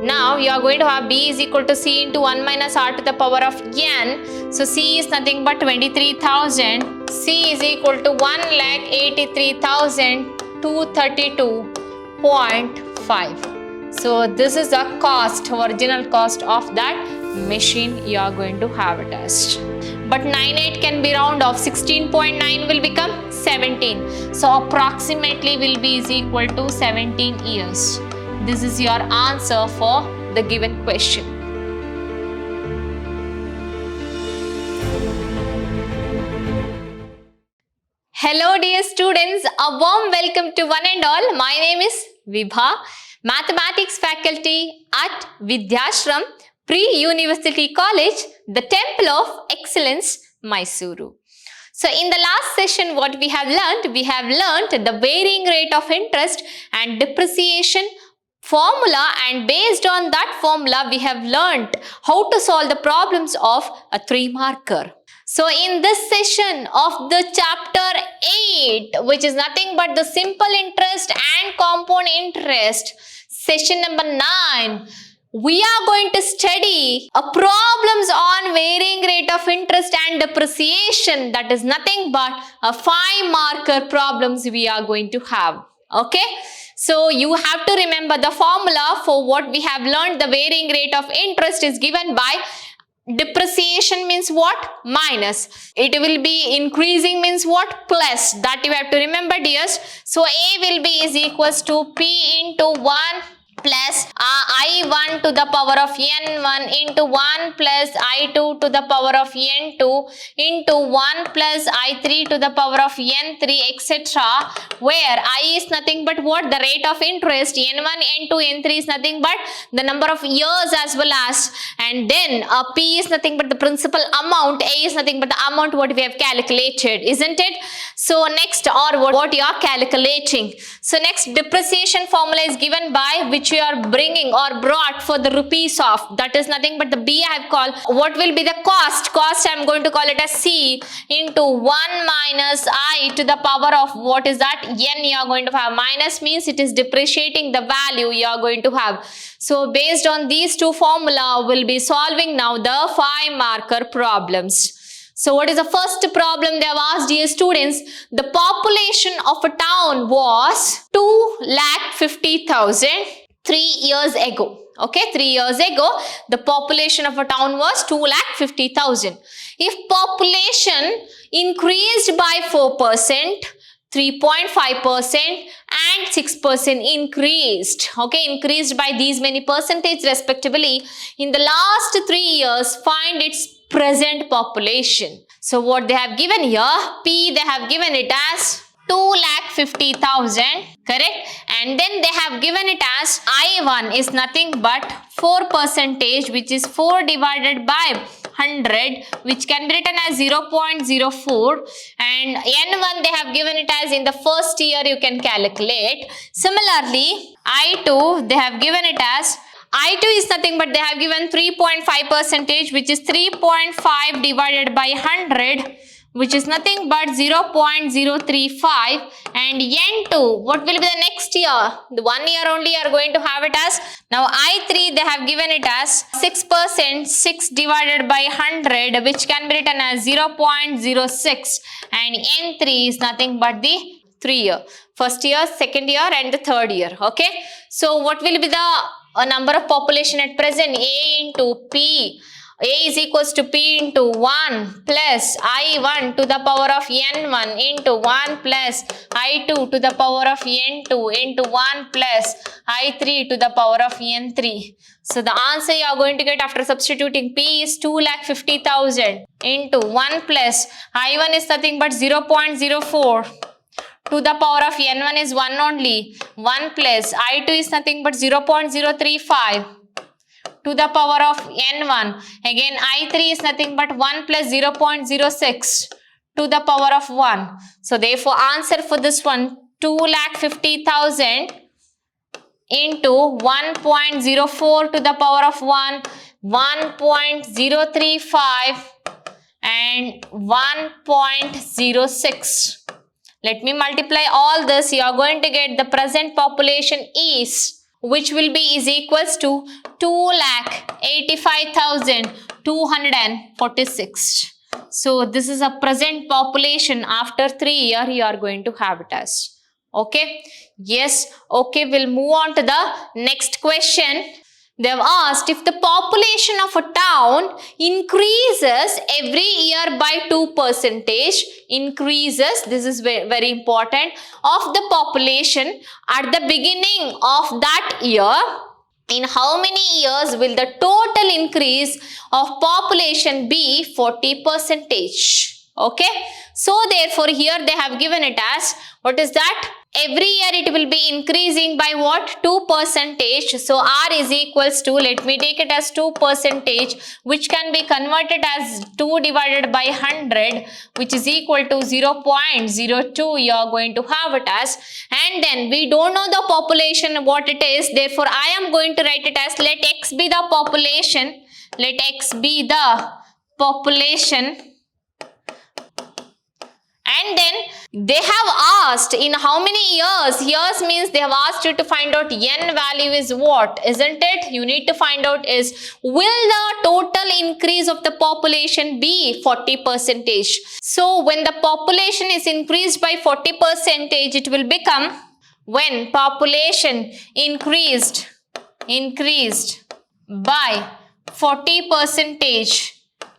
Now you are going to have B is equal to C into 1 minus R to the power of n. So C is nothing but 23,000. C is equal to 1,83,232.5. So this is the cost, original cost of that machine you are going to have it as. But 98 can be round off, 16.9 will become 17. So approximately will be is equal to 17 years. This is your answer for the given question. Hello dear students, a warm welcome to one and all. My name is Vibha, Mathematics faculty at Vidyashram Pre-University College, the Temple of Excellence, Mysuru. So in the last session what we have learnt the varying rate of interest and depreciation formula, and based on that formula we have learnt how to solve the problems of a 3-marker. So in this session of the chapter 8, which is nothing but the simple interest and compound interest, session number 9, we are going to study problems on varying rate of interest and depreciation. That is nothing but a 5-marker problems we are going to have. Okay. So you have to remember the formula for what we have learned. The varying rate of interest is given by depreciation means what? Minus. It will be increasing means what? Plus. That you have to remember, dears. So A will be is equals to P into 1 plus I1 to the power of n1 into 1 plus I2 to the power of n2 into 1 plus I3 to the power of n3, etc. Where I is nothing but what? The rate of interest. N1, N2, N3 is nothing but the number of years as well as, and then P is nothing but the principal amount. A is nothing but the amount what we have calculated, isn't it? So next, or what you are calculating. So next, depreciation formula is given by which you are bringing or brought for the rupees of, that is nothing but the B I have called. What will be the cost? Cost I am going to call it as C into 1 minus I to the power of what is that? N you are going to have. Minus means it is depreciating the value you are going to have. So based on these two formula, we'll be solving now the 5-marker problems. So what is the first problem they have asked, dear students? The population of a town was 2,50,000 3 years ago. Okay, 3 years ago, the population of a town was 2,50,000. If population increased by 4%, 3.5% and 6% increased. Okay, increased by these many percentage respectively. In the last 3 years, find its present population. So what they have given here, P they have given it as 2,50,000, correct? And then they have given it as I1 is nothing but 4%, which is 4 divided by 100, which can be written as 0.04, and N1 they have given it as in the first year you can calculate. Similarly, I2 they have given it as, I2 is nothing but they have given 3.5%, which is 3.5 divided by 100, which is nothing but 0.035, and N2, what will be the next year? The 1 year only you are going to have it as. Now I3 they have given it as 6%, 6 divided by 100, which can be written as 0.06, and N3 is nothing but the 3 year. First year, second year and the third year. Okay. So what will be the number of population at present? A into P. A is equals to P into 1 plus I1 to the power of N1 into 1 plus I2 to the power of N2 into 1 plus I3 to the power of N3. So the answer you are going to get after substituting P is 2,50,000 into 1 plus I1 is nothing but 0.04 to the power of N1 is 1 only, 1 plus I2 is nothing but 0.035 to the power of N1. Again I3 is nothing but 1 plus 0.06 to the power of 1. So therefore answer for this one, 2,50,000 into 1.04 to the power of 1, 1.035 and 1.06. Let me multiply all this. You are going to get the present population is which will be is equals to 2,85,246. So this is a present population. After 3 years you are going to have it as. Okay. Yes. Okay. We'll move on to the next question. They have asked if the population of a town increases every year by 2%, increases, this is very important, of the population at the beginning of that year, in how many years will the total increase of population be 40%? Okay. So therefore here they have given it as, what is that? Every year it will be increasing by what? 2%. So R is equals to, let me take it as 2%, which can be converted as 2 divided by 100, which is equal to 0.02. You are going to have it as, and then we don't know the population what it is. Therefore I am going to write it as, let X be the population. Let X be the population. And then they have asked in how many years. Years means they have asked you to find out n value is what, isn't it? You need to find out is, will the total increase of the population be 40%? So when the population is increased by 40%, it will become, when population increased by 40%,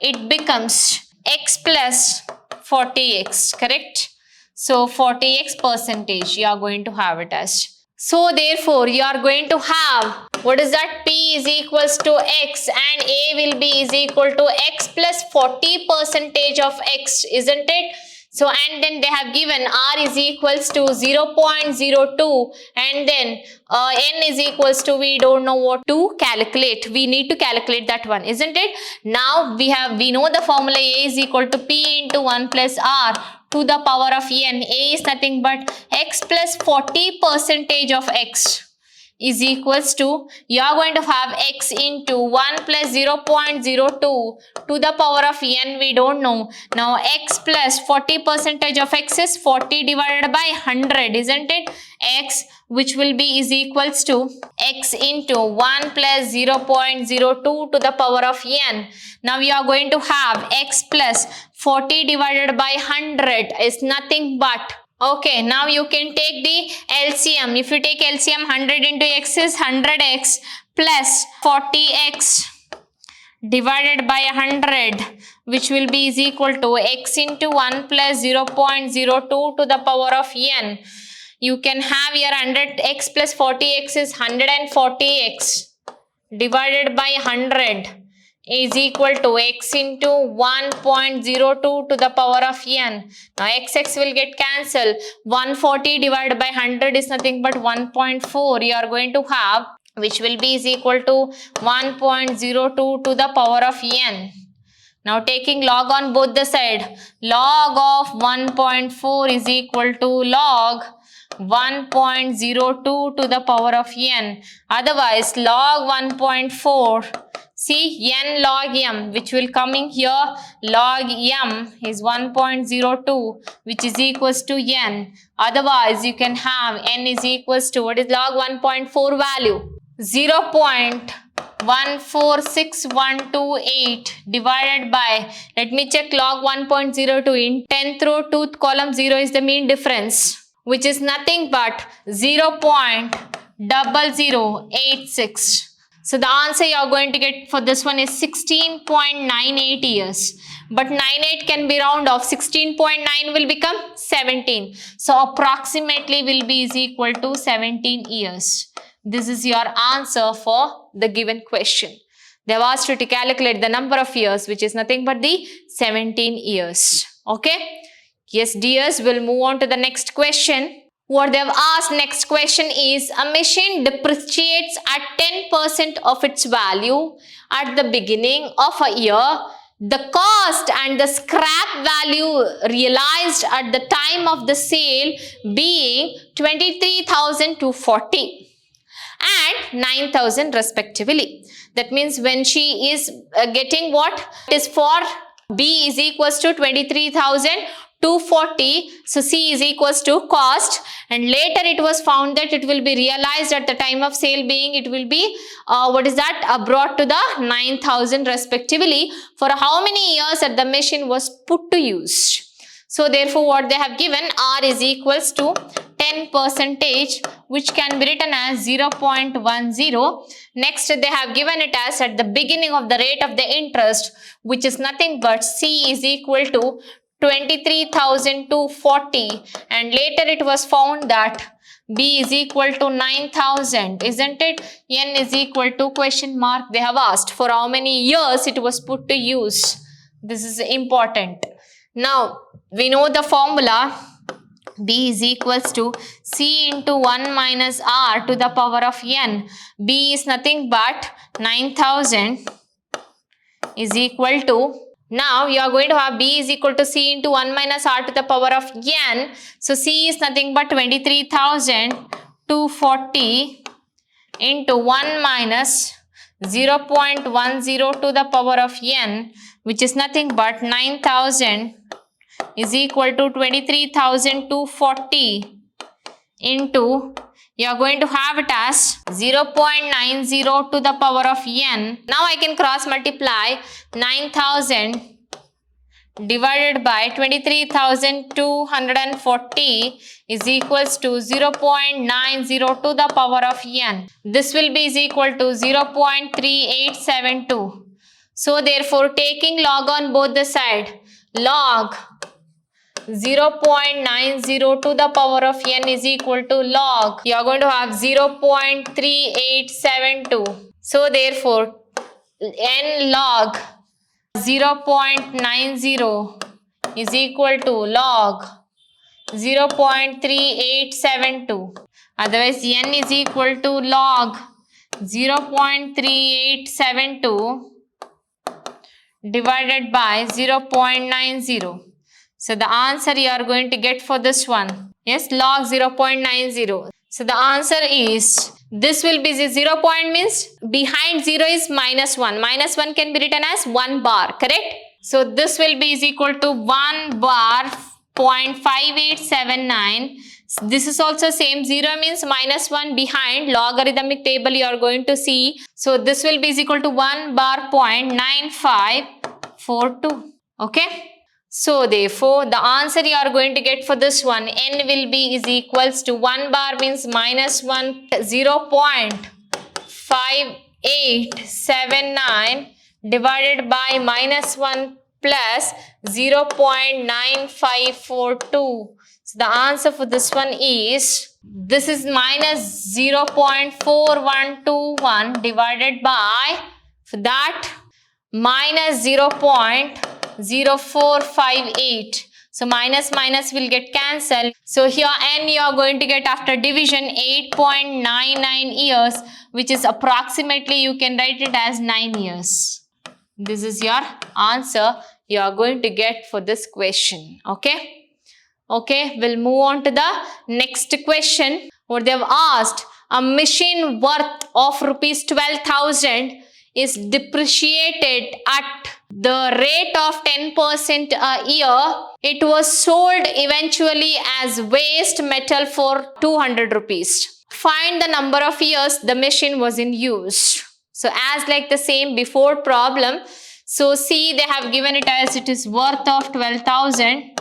it becomes x plus 40x, correct? So 40x percentage you are going to have it as. So therefore you are going to have, what is that? P is equals to x and A will be is equal to x plus 40% of x, isn't it? So and then they have given R is equals to 0.02 and then N is equals to, we don't know what to calculate. We need to calculate that one, isn't it? Now we know the formula. A is equal to P into 1 plus R to the power of N. A is nothing but x plus 40% of x is equals to, you are going to have x into 1 plus 0.02 to the power of n, we don't know. Now x plus 40% of x is 40 divided by 100, isn't it? X, which will be is equals to x into 1 plus 0.02 to the power of n. Now we are going to have x plus 40 divided by 100 is nothing but, okay, now you can take the LCM. If you take LCM, 100 into x is 100x plus 40x divided by 100, which will be is equal to x into 1 plus 0.02 to the power of n. You can have here 100x plus 40x is 140x divided by 100 is equal to x into 1.02 to the power of n. Now x will get cancelled. 140 divided by 100 is nothing but 1.4. You are going to have, which will be is equal to 1.02 to the power of n. Now taking log on both the side, log of 1.4 is equal to log 1.02 to the power of n. Otherwise log 1.4, see n log m, which will coming here, log m is 1.02, which is equals to n. Otherwise you can have n is equals to, what is log 1.4 value? 0.146128 divided by, let me check log 1.02 in 10th row 2th column, 0 is the mean difference, which is nothing but 0.0086. So the answer you are going to get for this one is 16.98 years. But 98 can be round off. 16.9 will become 17. So approximately will be is equal to 17 years. This is your answer for the given question. They have asked you to calculate the number of years, which is nothing but the 17 years. Okay. Yes, dears, we'll move on to the next question. What they have asked next question is, a machine depreciates at 10% of its value at the beginning of a year. The cost and the scrap value realized at the time of the sale being 23,240 and 9,000 respectively. That means when she is getting what is for B is equals to 23,000 240. So C is equals to cost, and later it was found that it will be realized at the time of sale being it will be brought to the 9,000 respectively. For how many years that the machine was put to use? So therefore what they have given, R is equals to 10%, which can be written as 0.10. Next they have given it as at the beginning of the rate of the interest, which is nothing but C is equal to 23,240, and later it was found that B is equal to 9,000, isn't it? N is equal to question mark. They have asked for how many years it was put to use. This is important. Now we know the formula. B is equals to C into 1 minus R to the power of N. B is nothing but 9,000 is equal to, now you are going to have B is equal to C into 1 minus R to the power of N. So C is nothing but 23,240 into 1 minus 0.10 to the power of N, which is nothing but 9,000 is equal to 23,240 into, you are going to have it as 0.90 to the power of N. Now I can cross multiply 9,000 divided by 23,240 is equals to 0.90 to the power of N. This will be is equal to 0.3872. So therefore taking log on both the side, log 0.90 to the power of N is equal to log, you are going to have 0.3872. So therefore N log 0.90 is equal to log 0.3872. Otherwise N is equal to log 0.3872 divided by 0.90. So the answer you are going to get for this one, yes, log 0.90. So the answer is, this will be 0 point means behind 0 is minus 1. Minus 1 can be written as 1 bar, correct? So this will be is equal to 1 bar 0.5879. This is also same, 0 means minus 1 behind logarithmic table you are going to see. So this will be is equal to 1 bar 0.9542. Okay. So therefore the answer you are going to get for this one, N will be is equals to 1 bar means minus 1, 0.5879 divided by minus 1 plus 0.9542. So the answer for this one is, this is minus 0.4121 divided by, for that, minus 0.0458. So minus will get cancelled. So here N you are going to get after division 8.99 years, which is approximately, you can write it as 9 years. This is your answer you are going to get for this question. Okay. Okay, we'll move on to the next question. What they have asked, a machine worth of rupees 12,000 is depreciated at the rate of 10% a year. It was sold eventually as waste metal for 200 rupees. Find the number of years the machine was in use. So as like the same before problem, so see they have given it as it is worth of 12,000.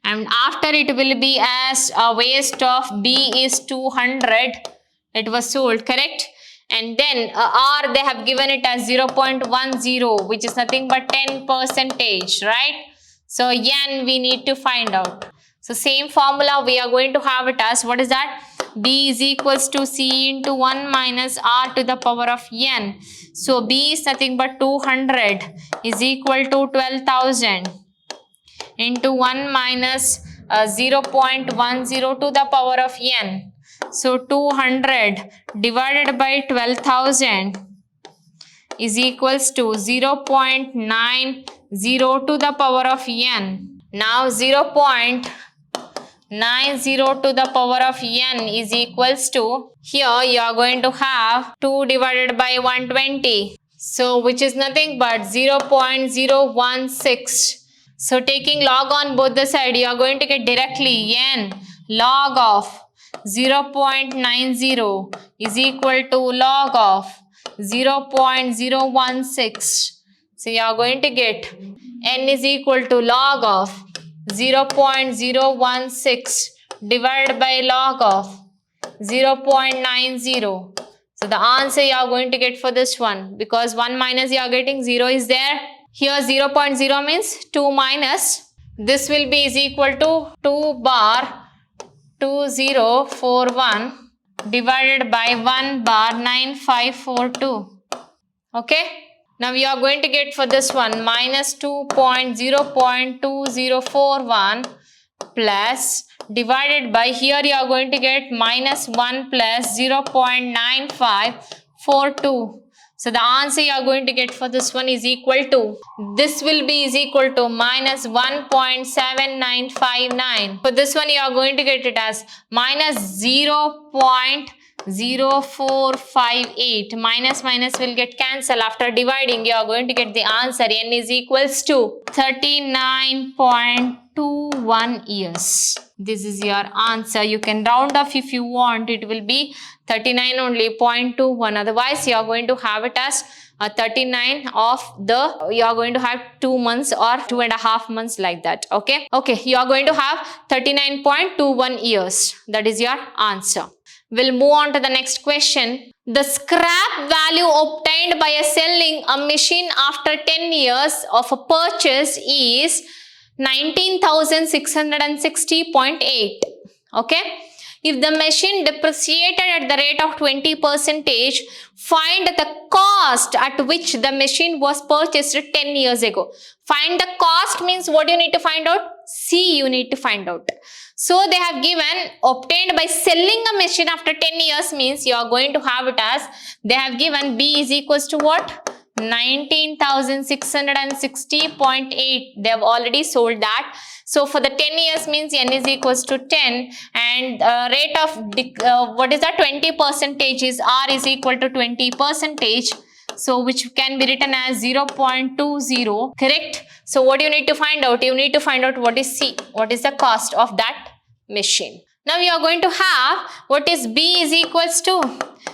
And after it will be as a waste of B is 200. It was sold, correct? And then R they have given it as 0.10, which is nothing but 10%, right? So N we need to find out. So same formula we are going to have it as, what is that? B is equals to C into 1 minus R to the power of N. So B is nothing but 200 is equal to 12,000 into 1 minus 0.10 to the power of N. So 200 divided by 12,000 is equals to 0.90 to the power of N. Now 0.90 to the power of N is equals to, here you are going to have 2 divided by 120. So which is nothing but 0.016. So taking log on both the side, you are going to get directly n log of 0.90 is equal to log of 0.016. So you are going to get n is equal to log of 0.016 divided by log of 0.90. So the answer you are going to get for this one, because 1 minus you are getting 0 is there. Here 0.0 means 2 minus. This will be is equal to 2 bar 2041 divided by 1 bar 9542. Okay. Now you are going to get for this one minus 2.0.2041 plus divided by, here you are going to get minus 1 plus 0.9542. So the answer you are going to get for this one is equal to, this will be is equal to minus 1.7959. For this one you are going to get it as minus 0.0458. Minus will get cancelled. After dividing, you are going to get the answer. N is equals to 39.21 years. This is your answer. You can round off if you want. It will be 39 only, 0.21. Otherwise, you are going to have it as 39 of the, you are going to have 2 months or 2.5 months like that. Okay. Okay. You are going to have 39.21 years. That is your answer. We'll move on to the next question. The scrap value obtained by selling a machine after 10 years of a purchase is 19,660.8. Okay. If the machine depreciated at the rate of 20%, find the cost at which the machine was purchased 10 years ago. Find the cost means what you need to find out? C you need to find out. So they have given obtained by selling a machine after 10 years means you are going to have it as, they have given B is equals to what? 19,660.8. They have already sold that. So for the 10 years means N is equals to 10 and rate of what is that? 20% is R is equal to 20%. So which can be written as 0.20, correct? So what you need to find out? You need to find out what is C, what is the cost of that machine. Now you are going to have what is B is equals to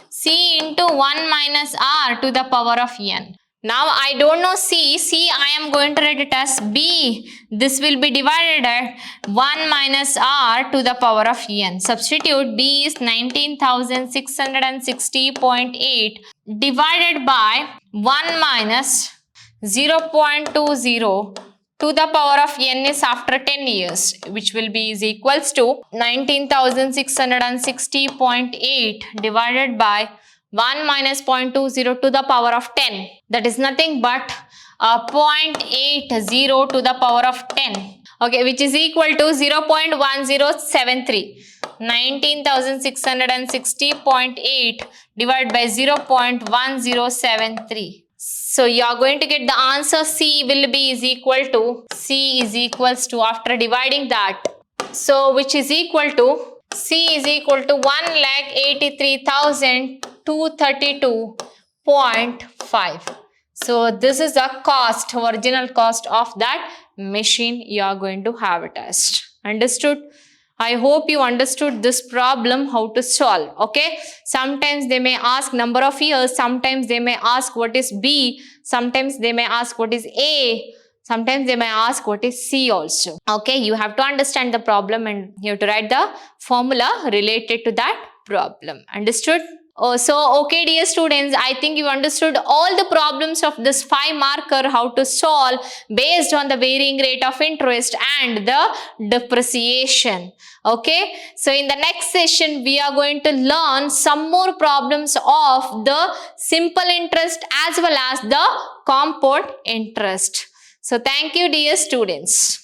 C into 1 minus R to the power of N. Now I don't know C. C I am going to write it as B. This will be divided at 1 minus R to the power of N. Substitute B is 19,660.8 divided by 1 minus 0.20 to the power of N is after 10 years, which will be is equals to 19,660.8 divided by 1 minus 0.20 to the power of 10. That is nothing but 0.80 to the power of 10. Okay, which is equal to 0.1073. 19,660.8 divided by 0.1073. So you are going to get the answer C will be is equal to, C is equals to, after dividing that, so which is equal to, C is equal to 1,83,232.5. So this is the cost, original cost of that machine you are going to have it as. Understood? I hope you understood this problem how to solve. Okay. Sometimes they may ask number of years. Sometimes they may ask what is B. Sometimes they may ask what is A. Sometimes they may ask what is C also. Okay. You have to understand the problem and you have to write the formula related to that problem. Understood? Okay dear students, I think you understood all the problems of this 5 marker, how to solve based on the varying rate of interest and the depreciation. Okay, so in the next session we are going to learn some more problems of the simple interest as well as the compound interest. So thank you dear students.